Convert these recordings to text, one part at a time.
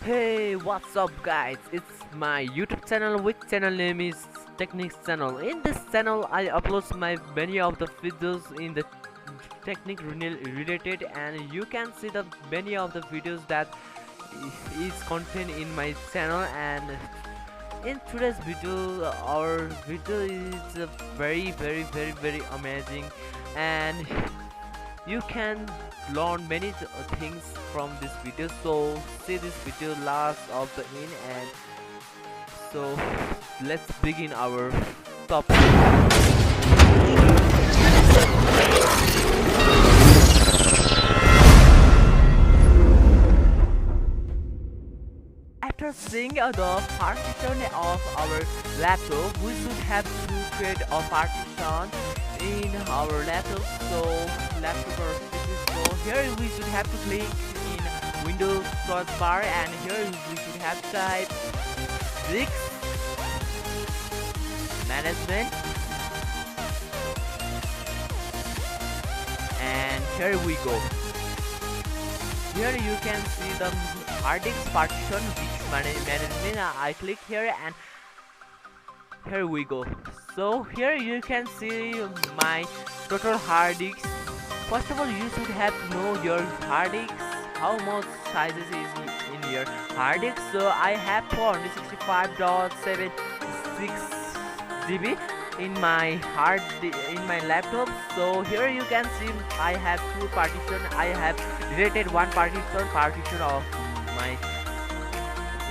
Hey, what's up guys? It's my YouTube channel which channel name is Technics channel. In this channel I upload my many of the videos in the technique related, and you can see the many of the videos that is contained in my channel. And in today's video, our video is very amazing, and you can learn many things from this video. So see this video last of the in, and so let's begin our topic. After seeing the partition of our laptop, we should have to create a partition in our laptop. So laptop or PC. So here we should have to click in Windows search bar, and here we should have type Technics management, and here we go. Here you can see the hard disk partition which management. I click here, and here we go. So here you can see my total hard disk. First of all, you should have to know your hard disk, how much sizes is in your hard disk. So I have 465.76 GB in my in my laptop. So here you can see I have two partition. I have deleted one partition of my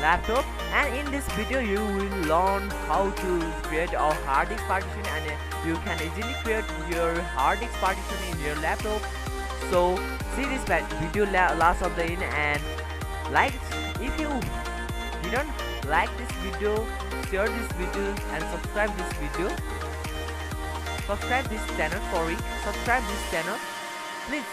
laptop, and in this video you will learn how to create a hard disk partition, and you can easily create your hard disk partition in your laptop. So see this video last of the in, and like if you didn't like this video, share this video and subscribe this video. Subscribe this channel, subscribe this channel. Please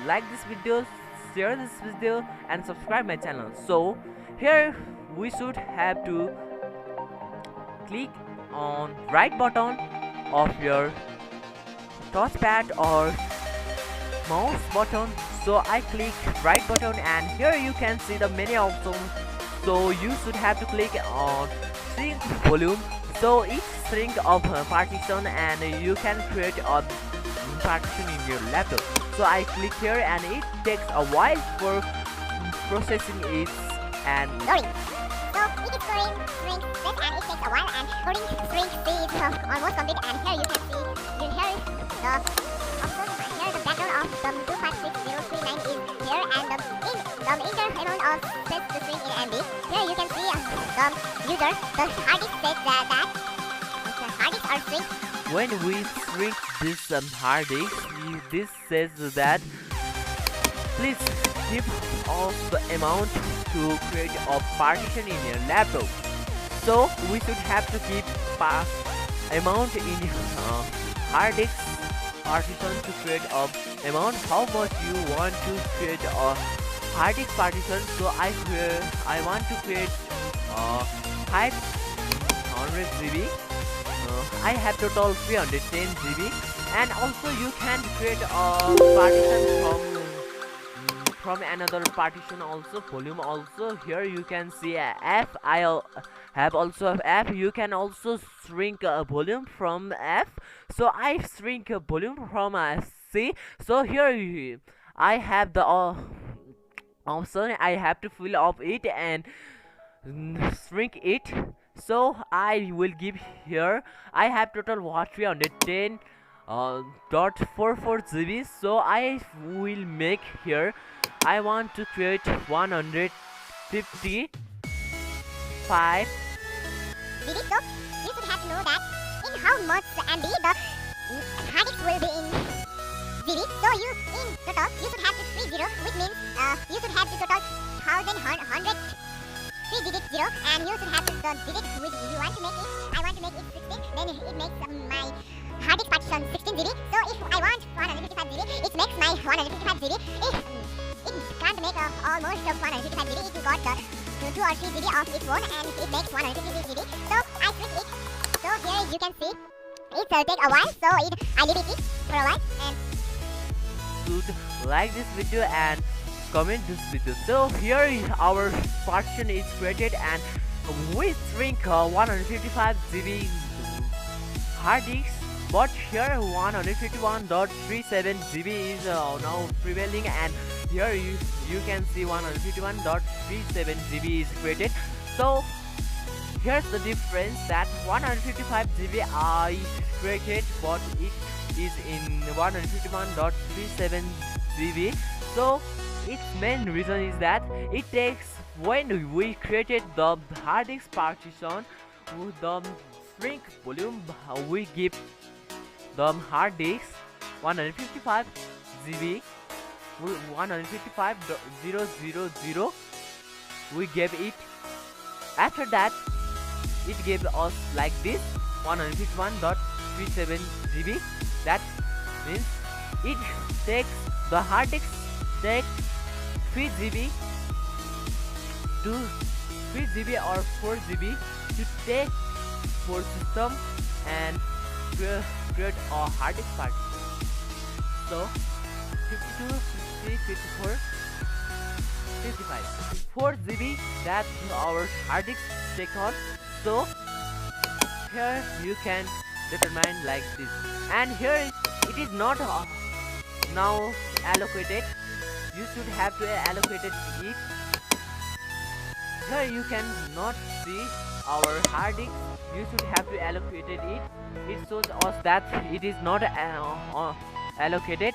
like this video, share this video and subscribe my channel. So here we should have to click on right button of your touchpad or mouse button. So I click right button, and here you can see the many options. So you should have to click on shrink volume. So each shrink of partition, and you can create a partition in your laptop. So I click here, and it takes a while for processing it and loading. So it is storing shrink this, and it takes a while, and loading shrink speed is almost complete. And here you can see here the option, here the background of the 256.039 is here, and the inter amount of space to shrink in MB. Here you can see the user, the hard disk says that the hard disks are shrink. When we shrink this hard disk, this says that please keep all the amount to create a partition in your laptop. So we should have to keep amount in hard disk partition to create a amount how much you want to create a hard disk partition. So I want to create 500 GB. I have total 310 GB, and also you can create a partition from another partition also, volume also. Here you can see a F. I have also a F. You can also shrink a volume from F. So I shrink a volume from C. So here I have the option. I have to fill up it and shrink it. So I will give here I have total 310 .44 GB. So I will make here I want to create 155 GB. So you should have to know that in how much MB the hard disk will be in GB. So you in total you should have to 30, which means you should have to total 1100 3 digit 0, and you should have to digit which you want to make it. I want to make it 16, then it makes my hard disk partition 16 GB. So if I want 155 GB, it makes my 155 GB. It can't make almost 155 GB if you got the 2 or 3 GB of its own, and it makes 156 GB. So I switch it. So here you can see it take a while. So I leave it for a while, and should like this video and comment this video. So here our partition is created, and we shrink 155 GB hard disk, but here 151.37 GB is now prevailing, and here you can see 151.37 GB is created. So here's the difference, that 155 GB is created, but it is in 151.37 GB. So its main reason is that it takes, when we created the hard disk partition, the shrink volume we give the hard disk 155 GB, 155.000 we gave it. After that it gave us like this 151.37 GB. That means it takes, the hard disk takes 3 GB to 3 GB or 4 GB to take for system and create a hard disk partition. So 52, 53, 54, 55, 4 GB that our hard disk take on. So here you can determine like this, and here it is not now allocated. You should have to allocate it. Here you can not see our hard disk. You should have to allocate it. It shows us that it is not allocated.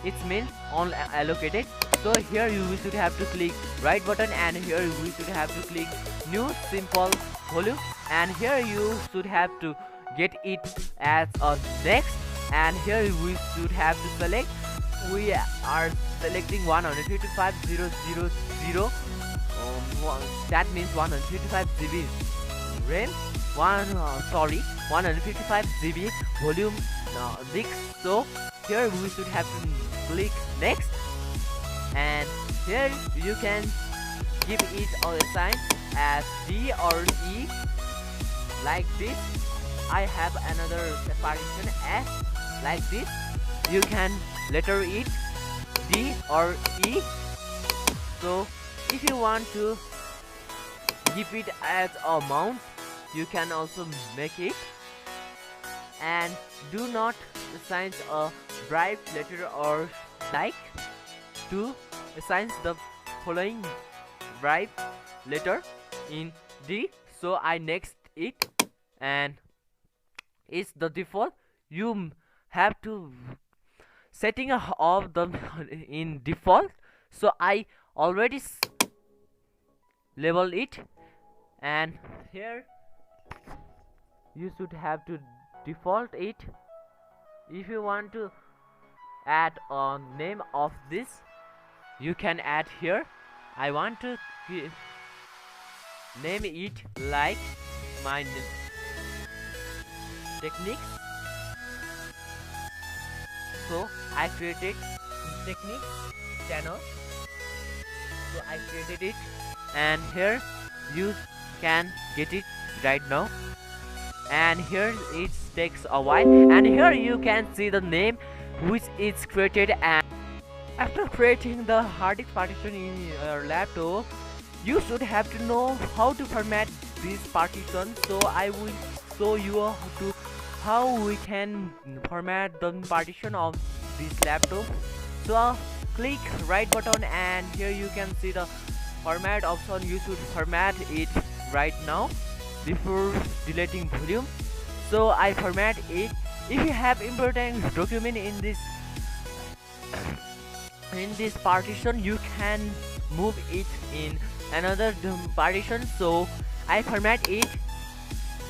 It means unallocated. So here we should have to click right button, and here we should have to click new simple volume, and here you should have to get it as a next, and here we should have to select. We are selecting 155.000. That means 155 GB RAM. 155 GB volume disk. So here we should have to click next, and here you can give it a sign as D or E like this. I have another partition S like this. You can letter it D or E. So if you want to give it as a mount, you can also make it, and do not assign a bright letter or like to assign the following bright letter in D. So I next it, and it's the default. You have to setting of the in default. So I already label it, and here you should have to default it. If you want to add a name of this, you can add here. I want to name it like my Technics. So I created Technics channel. So I created it, and here you can get it right now, and here it takes a while, and here you can see the name which is created. And after creating the hard disk partition in your laptop, you should have to know how to format this partition. So I will show you how we can format the partition of this laptop. So click right button, and here you can see the format option. You should format it right now before deleting volume. So I format it. If you have important document in this partition, you can move it in another partition. So I format it.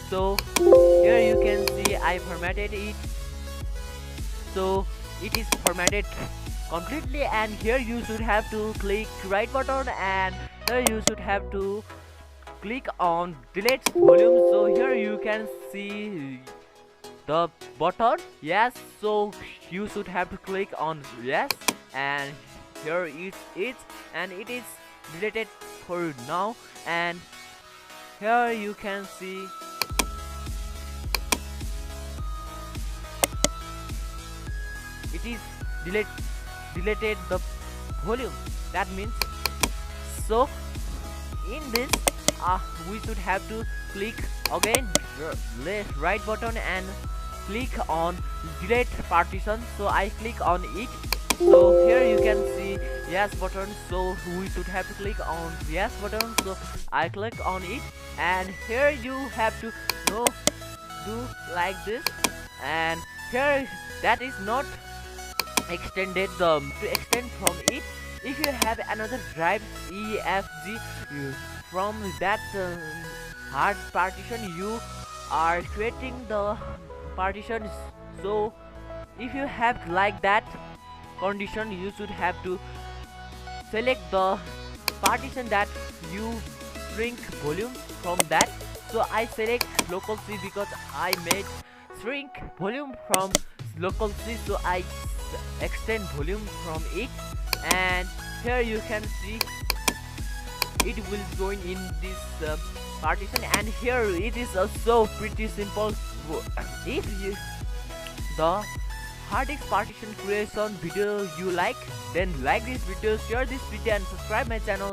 So here you can see I formatted it. So it is formatted completely, and here you should have to click right button, and here you should have to click on delete volume. So here you can see the button yes. So you should have to click on yes, and here it is, and it is deleted for now. And here you can see it is deleted the volume. That means, so in this we should have to click again left right button and click on delete partition. So I click on it. So here you can see yes button, so we should have to click on yes button. So I click on it, and here you have to do like this. And here that is not extended, to extend from it, if you have another drive EFG from that hard partition, you are creating the partitions. So if you have like that condition, you should have to select the partition that you shrink volume from that. So I select local C because I made shrink volume from local C, so I extend volume from it. And here you can see it will join in this partition, and here it is also pretty simple. If you the hard disk partition creation video you like, then like this video, share this video and subscribe my channel.